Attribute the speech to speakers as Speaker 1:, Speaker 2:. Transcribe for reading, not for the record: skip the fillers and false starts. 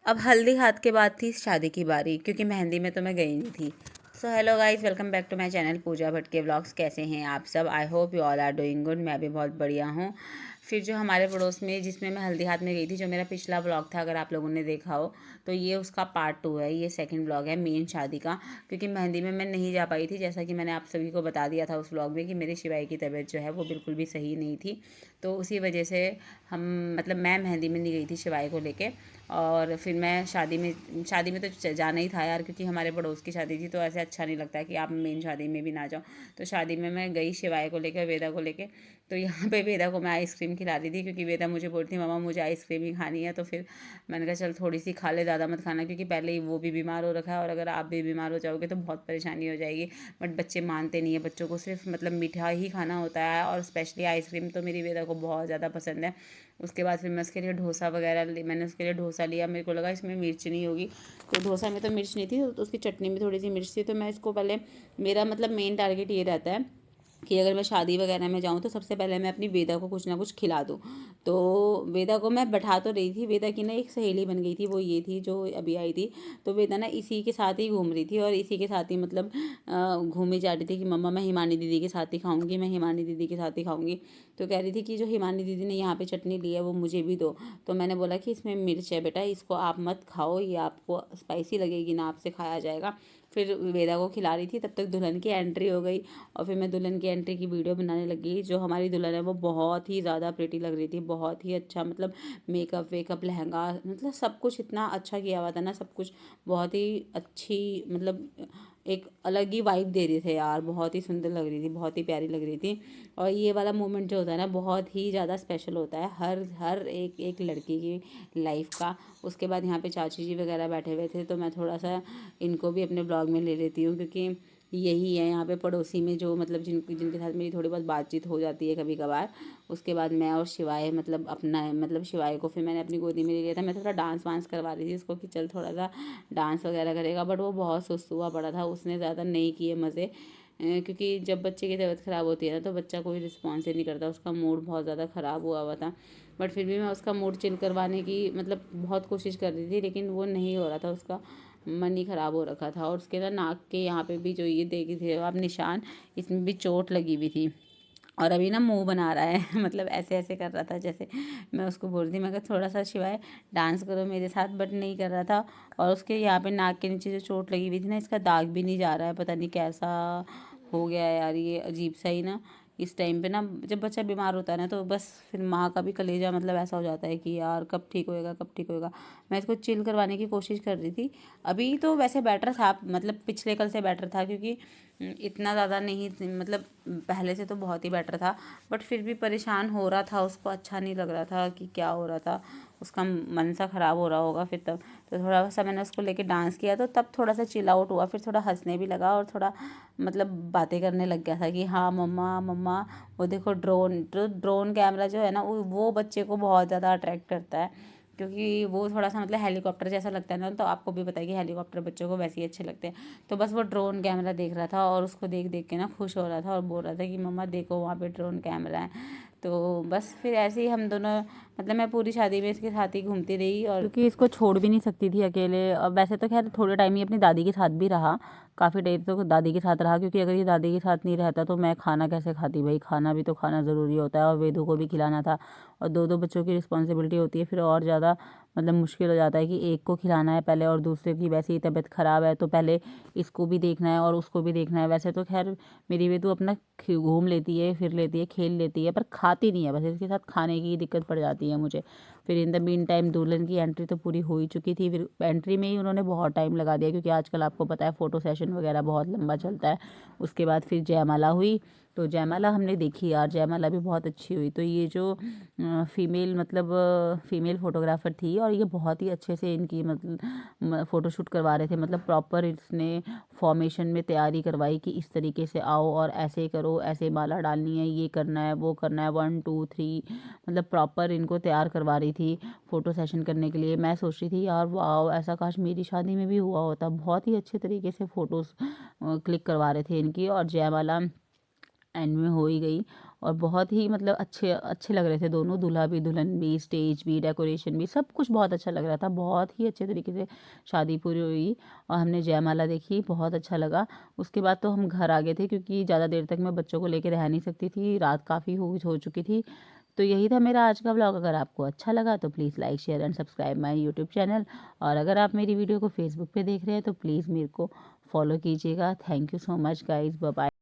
Speaker 1: अब हल्दी हाथ के बाद थी शादी की बारी, क्योंकि मेहंदी में तो मैं गई नहीं थी। So hello guys, welcome back to my channel Pooja Bhatt के व्लॉग्स। कैसे हैं आप सब? I hope you all are doing good. मैं भी बहुत बढ़िया हूँ। फिर जो हमारे पड़ोस में जिसमें मैं हल्दी हाथ में गई थी, जो मेरा पिछला व्लॉग था, अगर आप लोगों ने देखा हो तो ये उसका पार्ट 2 है। ये सेकंड व्लॉग है मेन शादी का, क्योंकि मेहंदी में मैं नहीं जा पाई थी। जैसा कि मैंने आप सभी को बता दिया था उस व्लॉग में कि मेरी शिवाई की तबीयत जो है वो बिल्कुल भी सही नहीं थी। तो उसी वजह से हम मैं मेहंदी में नहीं गई थी शिवाई को लेके। और फिर मैं शादी में तो जाना ही था यार, क्योंकि हमारे पड़ोस की शादी थी, तो ऐसे अच्छा नहीं लगता कि आप मेन शादी में भी ना जाओ। तो शादी में मैं गई शिवाय को लेकर, वेदा को लेके। तो यहाँ पे वेदा को मैं आइसक्रीम खिला रही थी, क्योंकि वेदा मुझे बोलती थी मम्मा मुझे आइसक्रीम ही खानी है। तो फिर मैंने कहा चल थोड़ी सी खा ले, ज़्यादा मत खाना, क्योंकि पहले ही वो भी बीमार हो रखा है, और अगर आप भी बीमार हो जाओगे तो बहुत परेशानी हो जाएगी। बट बच्चे मानते नहीं है, बच्चों को सिर्फ मीठा ही खाना होता है, और स्पेशली आइसक्रीम तो मेरी वेदा को बहुत ज़्यादा पसंद है। उसके बाद फिर मैं उसके लिए डोसा वगैरह मैंने उसके लिए डोसा लिया। मेरे को लगा इसमें मिर्च नहीं होगी, तो डोसा में तो मिर्च नहीं थी, तो उसकी चटनी में थोड़ी सी मिर्च थी। तो मैं इसको पहले, मेरा मेन टारगेट ये रहता है कि अगर मैं शादी वगैरह में जाऊँ तो सबसे पहले मैं अपनी वेदा को कुछ ना कुछ खिला दूँ। तो वेदा को मैं बैठा तो रही थी, वेदा की ना एक सहेली बन गई थी, वो ये थी जो अभी आई थी। तो वेदा ना इसी के साथ ही घूम रही थी, और इसी के साथ ही घूमी जा रही थी कि मम्मा मैं हिमानी दीदी के साथ ही खाऊंगी, मैं हिमानी दीदी के साथ ही खाऊंगी। तो कह रही थी कि जो हिमानी दीदी ने यहाँ पे चटनी ली है वो मुझे भी दो। तो मैंने बोला कि इसमें मिर्च है बेटा, इसको आप मत खाओ, ये आपको स्पाइसी लगेगी ना, आपसे खाया जाएगा। फिर वेदा को खिला रही थी, तब तक दुल्हन की एंट्री हो गई। और फिर मैं दुल्हन की एंट्री की वीडियो बनाने लगी। जो हमारी दुल्हन है वो बहुत ही ज़्यादा प्रिटी लग रही थी, बहुत ही अच्छा, मेकअप वेकअप, लहंगा, सब कुछ इतना अच्छा किया हुआ था ना, सब कुछ बहुत ही अच्छी, एक अलग ही वाइब दे रहे थे यार। बहुत ही सुंदर लग रही थी, बहुत ही प्यारी लग रही थी। और ये वाला मोमेंट जो होता है ना, बहुत ही ज़्यादा स्पेशल होता है हर हर एक एक लड़की की लाइफ का। उसके बाद यहाँ पे चाची जी वगैरह बैठे हुए थे, तो मैं थोड़ा सा इनको भी अपने ब्लॉग में ले लेती हूँ, क्योंकि यही है यहाँ पे पड़ोसी में जो जिनके साथ मेरी थोड़ी बहुत बातचीत हो जाती है कभी कभार। उसके बाद मैं और शिवाय शिवाय को फिर मैंने अपनी गोदी में ले लिया था। मैं थोड़ा डांस वांस करवा रही थी उसको कि चल थोड़ा सा डांस वगैरह करेगा, बट वो बहुत सुस्त हुआ पड़ा था, उसने ज़्यादा नहीं किए मज़े। क्योंकि जब बच्चे की तबीयत ख़राब होती है ना, तो बच्चा कोई रिस्पॉन्स ही नहीं करता, उसका मूड बहुत ज़्यादा ख़राब हुआ था। बट फिर भी मैं उसका मूड चिल करवाने की बहुत कोशिश कर रही थी, लेकिन वो नहीं हो रहा था, उसका मन ही ख़राब हो रखा था। और उसके ना नाक के यहाँ पे भी जो ये देखे थे आप निशान, इसमें भी चोट लगी हुई थी। और अभी ना मुंह बना रहा है ऐसे ऐसे कर रहा था, जैसे मैं उसको बोल रही, मैं कहा थोड़ा सा शिवाय डांस करो मेरे साथ, बट नहीं कर रहा था। और उसके यहाँ पे नाक के नीचे जो चोट लगी हुई थी ना, इसका दाग भी नहीं जा रहा है, पता नहीं कैसा हो गया है यार, ये अजीब सा ही ना। इस टाइम पे ना जब बच्चा बीमार होता है ना, तो बस फिर माँ का भी कलेजा ऐसा हो जाता है कि यार कब ठीक होएगा, कब ठीक होएगा। मैं इसको चिल करवाने की कोशिश कर रही थी। अभी तो वैसे बेटर था, पिछले कल से बेटर था, क्योंकि इतना ज़्यादा नहीं पहले से तो बहुत ही बेटर था। बट फिर भी परेशान हो रहा था, उसको अच्छा नहीं लग रहा था कि क्या हो रहा था, उसका मन सा ख़राब हो रहा होगा फिर तब। तो थोड़ा सा मैंने उसको लेके डांस किया, तो तब थोड़ा सा चिल आउट हुआ, फिर थोड़ा हंसने भी लगा, और थोड़ा बातें करने लग गया था कि हाँ मम्मा मम्मा वो देखो ड्रोन कैमरा जो है ना, वो बच्चे को बहुत ज़्यादा अट्रैक्ट करता है, क्योंकि वो थोड़ा सा हेलीकॉप्टर जैसा लगता है ना। तो आपको भी पता है कि हेलीकॉप्टर बच्चों को वैसे ही अच्छे लगते हैं। तो बस वो ड्रोन कैमरा देख रहा था, और उसको देख देख के ना खुश हो रहा था, और बोल रहा था कि मम्मा देखो वहाँ पे ड्रोन कैमरा है। तो बस फिर ऐसे ही हम दोनों, मैं पूरी शादी में इसके साथ ही घूमती रही, और क्योंकि इसको छोड़ भी नहीं सकती थी अकेले। और वैसे तो खैर थोड़े टाइम ही अपनी दादी के साथ भी रहा, काफ़ी देर तो दादी के साथ रहा, क्योंकि अगर ये दादी के साथ नहीं रहता तो मैं खाना कैसे खाती भाई, खाना भी तो खाना ज़रूरी होता है, और वेदू को भी खिलाना था। और दो दो बच्चों की रिस्पॉन्सिबिलिटी होती है, फिर और ज़्यादा मुश्किल हो जाता है कि एक को खिलाना है पहले, और दूसरे की वैसे ही तबीयत ख़राब है, तो पहले इसको भी देखना है और उसको भी देखना है। वैसे तो खैर मेरी बेटू अपना घूम लेती है, फिर लेती है, खेल लेती है, पर खाती नहीं है, बस इसके साथ खाने की दिक्कत पड़ जाती है मुझे। फिर इन द मीन टाइम दुल्हन की एंट्री तो पूरी हो ही चुकी थी, फिर एंट्री में ही उन्होंने बहुत टाइम लगा दिया, क्योंकि आजकल आपको पता है फ़ोटो सेशन वगैरह बहुत लंबा चलता है। उसके बाद फिर जयमाला हुई, तो जयमाला हमने देखी यार, जयमाला भी बहुत अच्छी हुई। तो ये जो फीमेल फोटोग्राफर थी, और ये बहुत ही अच्छे से इनकी फ़ोटोशूट करवा रहे थे, प्रॉपर इसने फॉर्मेशन में तैयारी करवाई कि इस तरीके से आओ और ऐसे करो, ऐसे माला डालनी है, ये करना है, वो करना है, 1 2 3, प्रॉपर इनको तैयार करवा रही थी फ़ोटो सेशन करने के लिए। मैं सोच रही थी यार वाह, ऐसा काश मेरी शादी में भी हुआ होता। बहुत ही अच्छे तरीके से फ़ोटोज़ क्लिक करवा रहे थे इनकी, और जयमाला एंड में हो ही गई। और बहुत ही मतलब अच्छे अच्छे लग रहे थे दोनों, दूल्हा भी दुल्हन भी, स्टेज भी, डेकोरेशन भी, सब कुछ बहुत अच्छा लग रहा था। बहुत ही अच्छे तरीके से शादी पूरी हुई और हमने जयमाला देखी, बहुत अच्छा लगा। उसके बाद तो हम घर आ गए थे क्योंकि ज़्यादा देर तक मैं बच्चों को लेके रह नहीं सकती थी, रात काफ़ी हो चुकी थी। तो यही था मेरा आज का व्लॉग। अगर आपको अच्छा लगा तो please like share and subscribe my YouTube channel. और अगर आप मेरी वीडियो को फेसबुक पे देख रहे हैं तो प्लीज़ मेरे को फॉलो कीजिएगा। Thank you so much guys, bye bye.